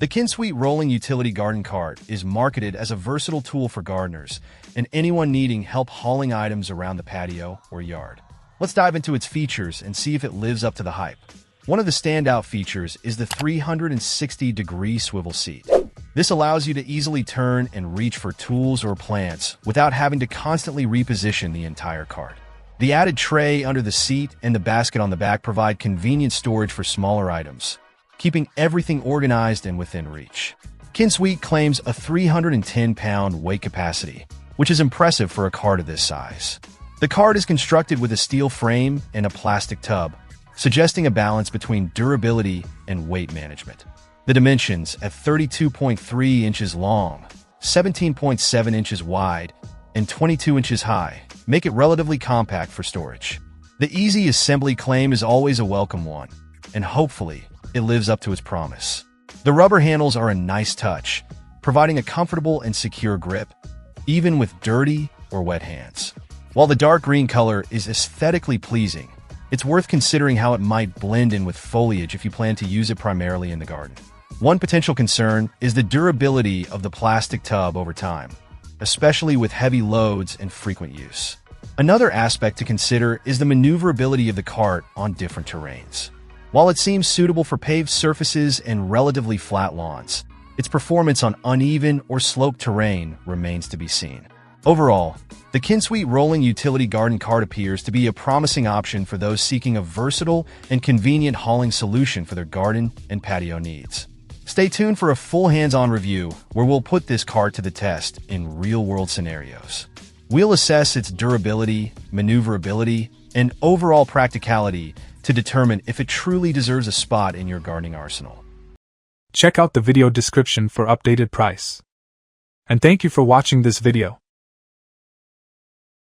The Kinsuite rolling utility garden cart is marketed as a versatile tool for gardeners and anyone needing help hauling items around the patio or yard. Let's dive into its features and see if it lives up to the hype. One of the standout features is the 360-degree swivel seat. This allows you to easily turn and reach for tools or plants without having to constantly reposition the entire cart. The added tray under the seat and the basket on the back provide convenient storage for smaller items, keeping everything organized and within reach. Kinsuite claims a 310-pound weight capacity, which is impressive for a cart of this size. The cart is constructed with a steel frame and a plastic tub, suggesting a balance between durability and weight management. The dimensions, at 32.3 inches long, 17.7 inches wide, and 22 inches high, make it relatively compact for storage. The easy assembly claim is always a welcome one, and hopefully, it lives up to its promise. The rubber handles are a nice touch, providing a comfortable and secure grip, even with dirty or wet hands. While the dark green color is aesthetically pleasing, it's worth considering how it might blend in with foliage if you plan to use it primarily in the garden. One potential concern is the durability of the plastic tub over time, especially with heavy loads and frequent use. Another aspect to consider is the maneuverability of the cart on different terrains. While it seems suitable for paved surfaces and relatively flat lawns, its performance on uneven or sloped terrain remains to be seen. Overall, the Kinsuite rolling utility garden cart appears to be a promising option for those seeking a versatile and convenient hauling solution for their garden and patio needs. Stay tuned for a full hands-on review where we'll put this cart to the test in real-world scenarios. We'll assess its durability, maneuverability, and overall practicality to determine if it truly deserves a spot in your gardening arsenal. Check out the video description for updated price. And thank you for watching this video.